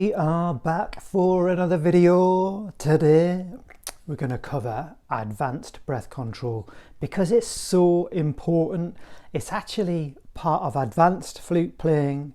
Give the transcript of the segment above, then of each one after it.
We are back for another video. Today we're going to cover advanced breath control because it's so important. It's actually part of advanced flute playing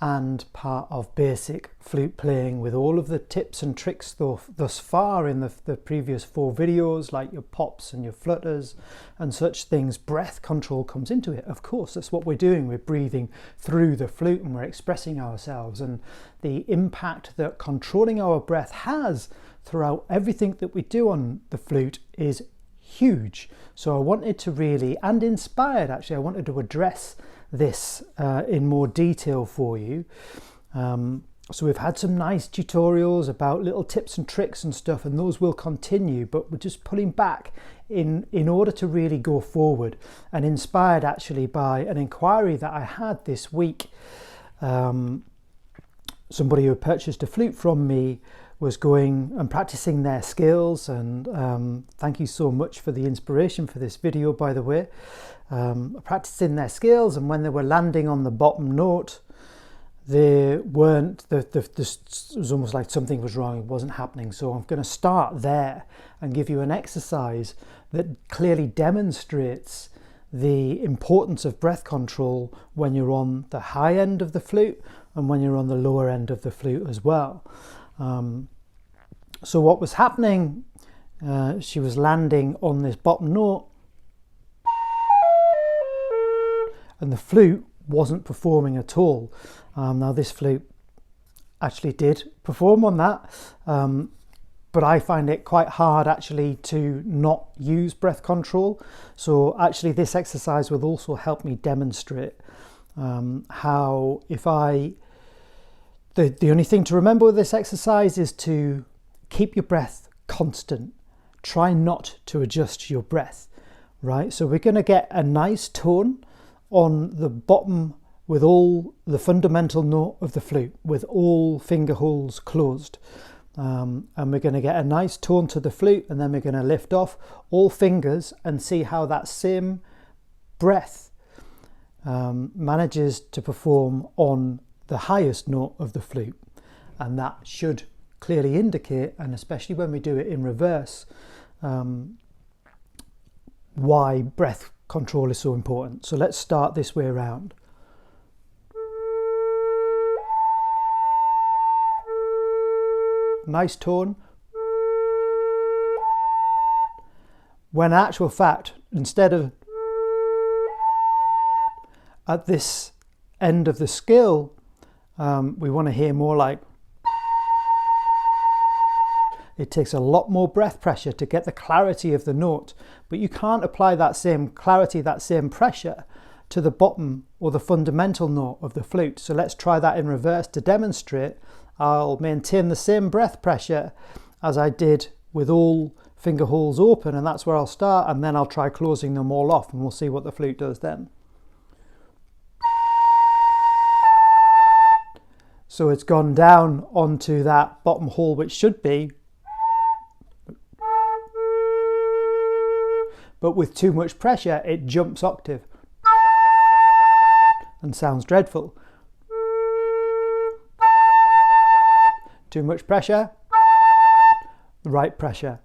and part of basic flute playing, with all of the tips and tricks thus far in the previous 4 videos, like your pops and your flutters and such things. Breath control comes into it. Of course, that's what we're doing. We're breathing through the flute and we're expressing ourselves, and the impact that controlling our breath has throughout everything that we do on the flute is huge. So I wanted to really, and inspired actually, I wanted to address this in more detail for you. So we've had some nice tutorials about little tips and tricks and stuff, and those will continue, but we're just pulling back in order to really go forward, and inspired actually by an inquiry that I had this week. Somebody who purchased a flute from me was going and practicing their skills, and thank you so much for the inspiration for this video, by the way. Practicing their skills, and when they were landing on the bottom note, they weren't, it was almost like something was wrong, it wasn't happening. So I'm going to start there and give you an exercise that clearly demonstrates the importance of breath control when you're on the high end of the flute and when you're on the lower end of the flute as well. So what was happening, she was landing on this bottom note and the flute wasn't performing at all. Now this flute actually did perform on that, but I find it quite hard actually to not use breath control. So actually this exercise will also help me demonstrate how, if the only thing to remember with this exercise is to keep your breath constant. Try not to adjust your breath, right? So we're going to get a nice tone on the bottom with all the fundamental note of the flute, with all finger holes closed. And we're going to get a nice tone to the flute, and then we're going to lift off all fingers and see how that same breath manages to perform on the highest note of the flute. And that should clearly indicate, and especially when we do it in reverse, why breath control is so important. So let's start this way around. Nice tone. When in actual fact, instead of at this end of the scale, we want to hear more like. It takes a lot more breath pressure to get the clarity of the note, but you can't apply that same clarity, that same pressure to the bottom or the fundamental note of the flute. So let's try that in reverse to demonstrate. I'll maintain the same breath pressure as I did with all finger holes open, and that's where I'll start, and then I'll try closing them all off, and we'll see what the flute does then. So it's gone down onto that bottom hole, which should be, but with too much pressure it jumps octave and sounds dreadful. Too much pressure, the right pressure.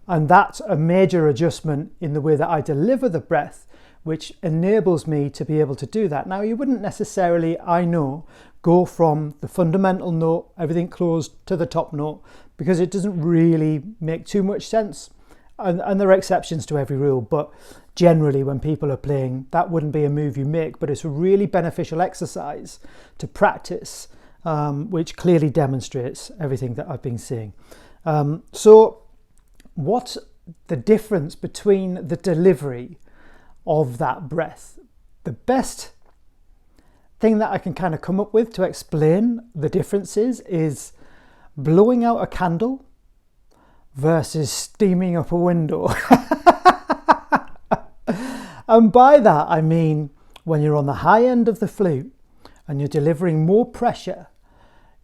And that's a major adjustment in the way that I deliver the breath, which enables me to be able to do that. Now, you wouldn't necessarily, I know, go from the fundamental note, everything closed, to the top note, because it doesn't really make too much sense. And there are exceptions to every rule, but generally when people are playing, that wouldn't be a move you make, but it's a really beneficial exercise to practice, which clearly demonstrates everything that I've been saying. So what's the difference between the delivery of that breath? The best thing that I can kind of come up with to explain the differences is blowing out a candle versus steaming up a window. And by that I mean, when you're on the high end of the flute and you're delivering more pressure,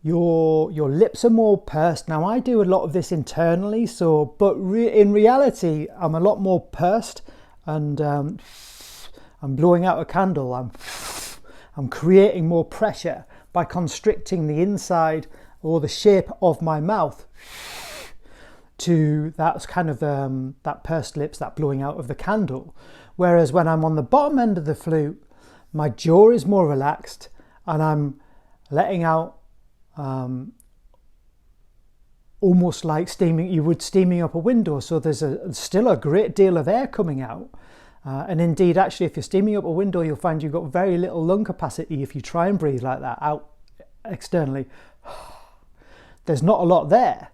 your lips are more pursed. Now, I do a lot of this internally, so in reality I'm a lot more pursed, and I'm blowing out a candle, I'm creating more pressure by constricting the inside or the shape of my mouth to that kind of that pursed lips, that blowing out of the candle. Whereas when I'm on the bottom end of the flute, my jaw is more relaxed and I'm letting out almost like steaming up a window. So there's still a great deal of air coming out. And indeed, actually, if you're steaming up a window, you'll find you've got very little lung capacity if you try and breathe like that out externally. There's not a lot there.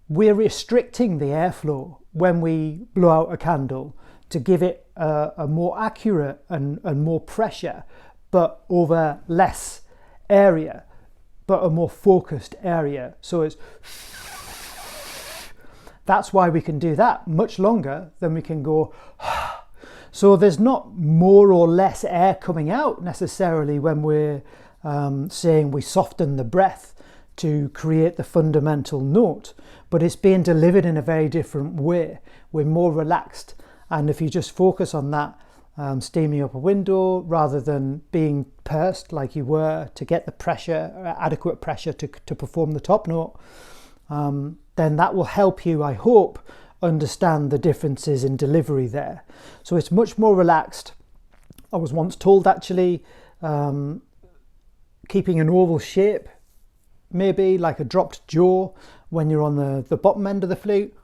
We're restricting the airflow when we blow out a candle to give it a more accurate and more pressure, but over less area, but a more focused area. So that's why we can do that much longer than we can go. So there's not more or less air coming out necessarily when we're saying we soften the breath to create the fundamental note, but it's being delivered in a very different way. We're more relaxed, and if you just focus on that, steaming up a window rather than being pursed like you were to get the pressure, adequate pressure to perform the top note, then that will help you, I hope, understand the differences in delivery there. So it's much more relaxed. I was once told actually keeping an oval shape, maybe like a dropped jaw when you're on the bottom end of the flute.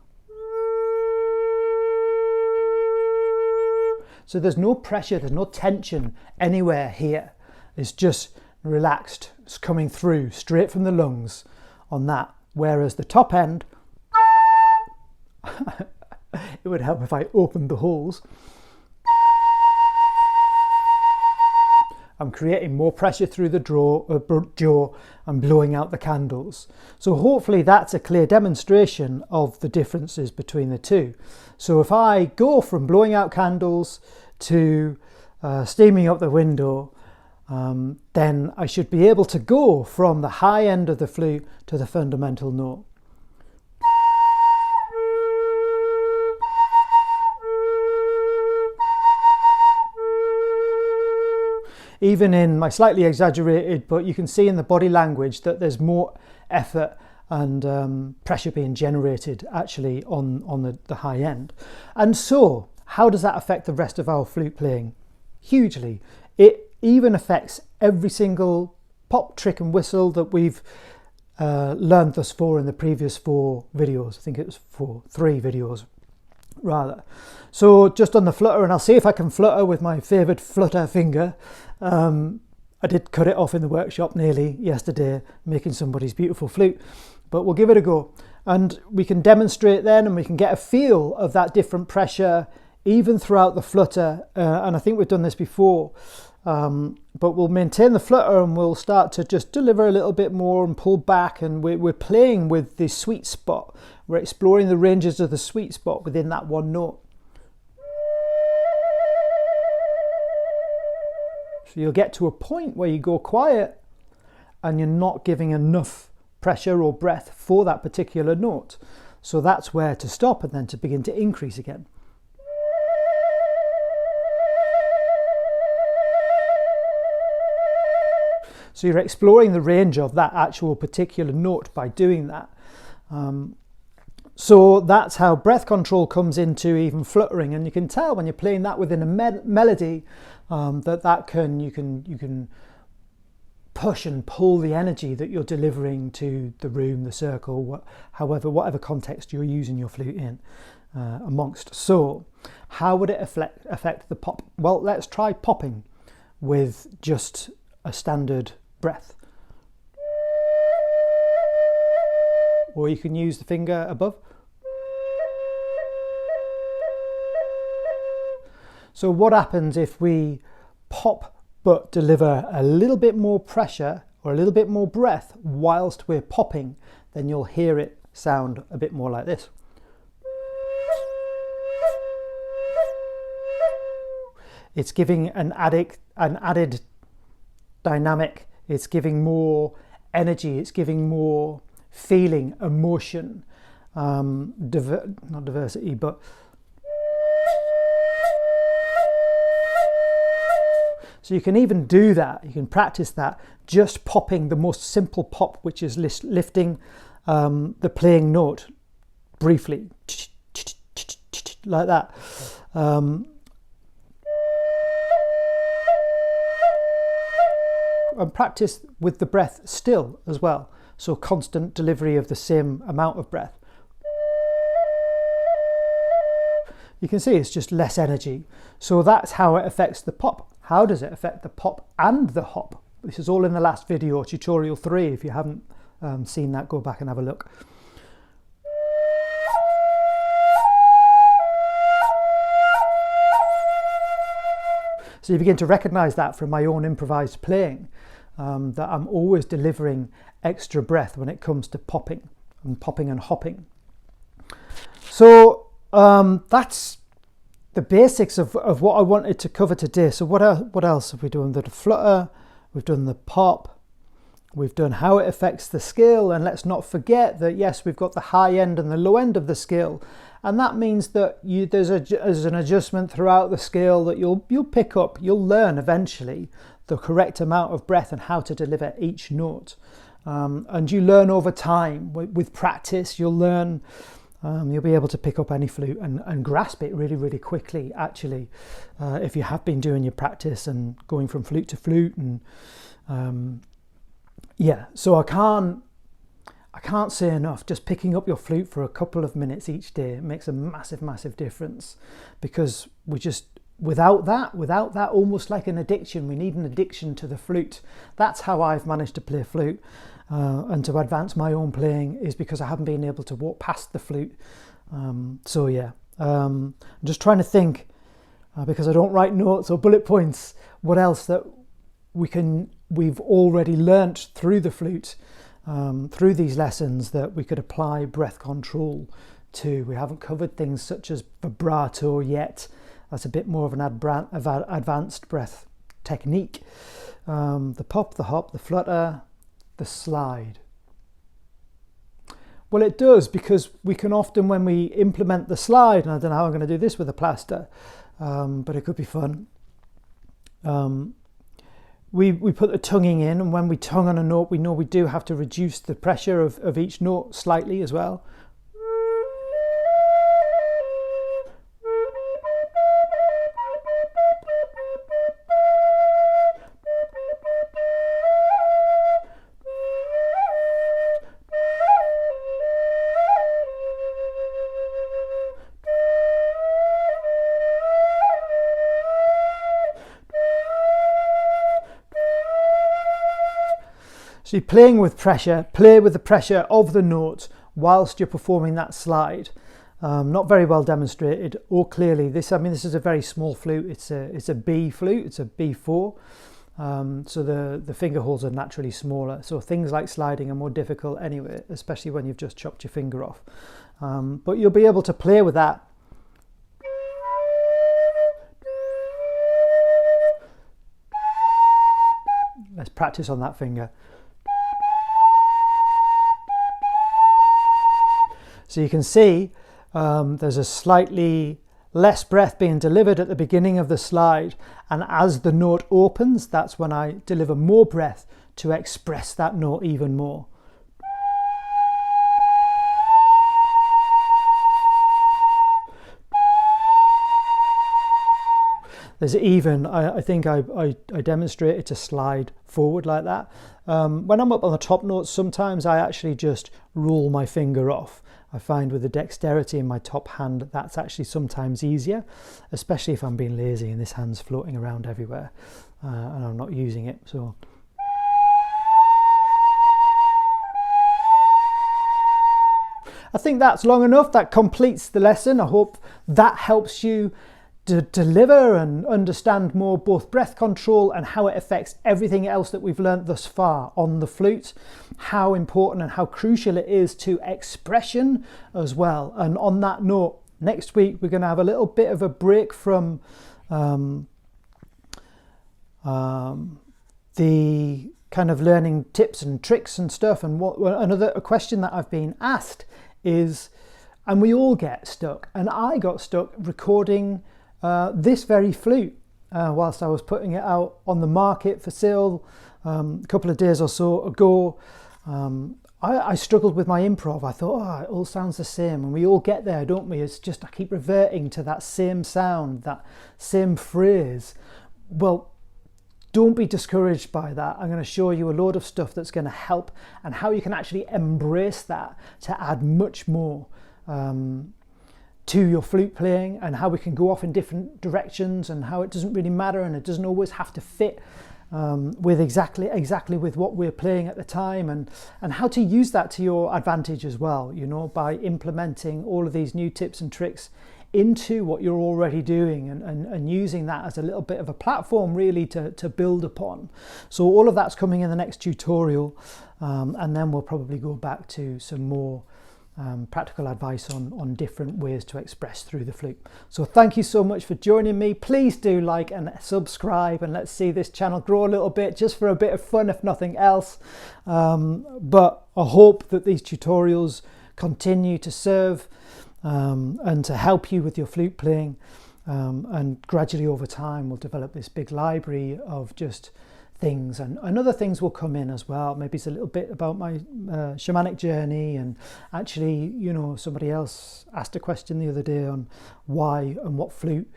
So there's no pressure, there's no tension anywhere here. It's just relaxed, it's coming through straight from the lungs on that. Whereas the top end, it would help if I opened the holes. I'm creating more pressure through the jaw and blowing out the candles. So hopefully that's a clear demonstration of the differences between the two. So if I go from blowing out candles to steaming up the window, then I should be able to go from the high end of the flute to the fundamental note. Even in my slightly exaggerated, but you can see in the body language that there's more effort and pressure being generated actually on the high end. And so how does that affect the rest of our flute playing? Hugely. It even affects every single pop, trick and whistle that we've learned thus far in the previous 4 videos. I think it was 3 videos rather. So just on the flutter, and I'll see if I can flutter with my favoured flutter finger. I did cut it off in the workshop nearly yesterday, making somebody's beautiful flute, but we'll give it a go. And we can demonstrate then, and we can get a feel of that different pressure even throughout the flutter. And I think we've done this before, but we'll maintain the flutter and we'll start to just deliver a little bit more and pull back, and we're playing with the sweet spot. We're exploring the ranges of the sweet spot within that one note. So you'll get to a point where you go quiet and you're not giving enough pressure or breath for that particular note. So that's where to stop and then to begin to increase again. So you're exploring the range of that actual particular note by doing that. So that's how breath control comes into even fluttering, and you can tell when you're playing that within a melody you can push and pull the energy that you're delivering to the room, the circle, whatever context you're using your flute in amongst. So how would it affect the pop? Well, let's try popping with just a standard breath. Or you can use the finger above. So what happens if we pop but deliver a little bit more pressure or a little bit more breath whilst we're popping? Then you'll hear it sound a bit more like this. It's giving an added dynamic. It's giving more energy. It's giving more feeling, emotion, not diversity, but So you can even do that, you can practice that, just popping the most simple pop, which is lifting the playing note briefly, like that. And practice with the breath still as well, so constant delivery of the same amount of breath. You can see it's just less energy. So that's how it affects the pop. How does it affect the pop and the hop? This is all in the last video, tutorial 3. If you haven't seen that, go back and have a look. So you begin to recognize that from my own improvised playing, that I'm always delivering extra breath when it comes to popping and hopping. So that's the basics of what I wanted to cover today. So what else have we done? The flutter, we've done the pop, we've done how it affects the scale, and let's not forget that yes, we've got the high end and the low end of the scale, and that means that there's an adjustment throughout the scale that you'll pick up, you'll learn eventually the correct amount of breath and how to deliver each note, and you learn over time. With practice, you'll learn. You'll be able to pick up any flute and grasp it really, really quickly, actually, if you have been doing your practice and going from flute to flute. And yeah, so I can't say enough, just picking up your flute for a couple of minutes each day makes a massive, massive difference, because without that, almost like an addiction, we need an addiction to the flute. That's how I've managed to play flute. And to advance my own playing is because I haven't been able to walk past the flute. So yeah, I'm just trying to think, because I don't write notes or bullet points, what else that we've already learnt through the flute, through these lessons, that we could apply breath control to. We haven't covered things such as vibrato yet. That's a bit more of an advanced breath technique. The pop, the hop, the flutter, the slide. Well, it does, because we can often, when we implement the slide, and I don't know how I'm going to do this with a plaster, but it could be fun. We put the tonguing in, and when we tongue on a note, we know we do have to reduce the pressure of each note slightly as well. So you're playing with pressure, play with the pressure of the note whilst you're performing that slide. Not very well demonstrated or clearly. This is a very small flute. It's a B flute, it's a B4. So the finger holes are naturally smaller. So things like sliding are more difficult anyway, especially when you've just chopped your finger off. But you'll be able to play with that. Let's practice on that finger. So you can see there's a slightly less breath being delivered at the beginning of the slide, and as the note opens, that's when I deliver more breath to express that note even more. There's even, I think I demonstrate it to slide forward like that. When I'm up on the top notes, sometimes I actually just roll my finger off. I find with the dexterity in my top hand, that's actually sometimes easier, especially if I'm being lazy and this hand's floating around everywhere and I'm not using it. So I think that's long enough. That completes the lesson. I hope that helps you to deliver and understand more both breath control and how it affects everything else that we've learned thus far on the flute, how important and how crucial it is to expression as well. And on that note, next week we're going to have a little bit of a break from the kind of learning tips and tricks and stuff. And a question that I've been asked is, and we all get stuck, and I got stuck recording this very flute. whilst I was putting it out on the market for sale a couple of days or so ago. I struggled with my improv. I thought, oh, it all sounds the same, and we all get there, don't we? It's just I keep reverting to that same sound, that same phrase. Well, don't be discouraged by that. I'm going to show you a load of stuff that's going to help, and how you can actually embrace that to add much more to your flute playing, and how we can go off in different directions, and how it doesn't really matter, and it doesn't always have to fit with exactly with what we're playing at the time, and how to use that to your advantage as well, you know, by implementing all of these new tips and tricks into what you're already doing, and using that as a little bit of a platform really to build upon. So all of that's coming in the next tutorial, and then we'll probably go back to some more practical advice on different ways to express through the flute. So thank you so much for joining me. Please do like and subscribe, and let's see this channel grow a little bit, just for a bit of fun if nothing else. But I hope that these tutorials continue to serve and to help you with your flute playing, and gradually over time we'll develop this big library of just things, and other things will come in as well. Maybe it's a little bit about my shamanic journey, and actually, you know, somebody else asked a question the other day on why and what flute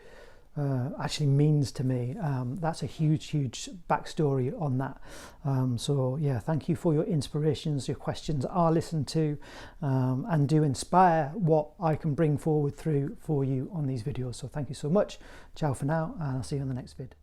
actually means to me. That's a huge backstory on that. So yeah, thank you for your inspirations. Your questions are listened to, and do inspire what I can bring forward through for you on these videos. So thank you so much. Ciao for now, and I'll see you on the next vid.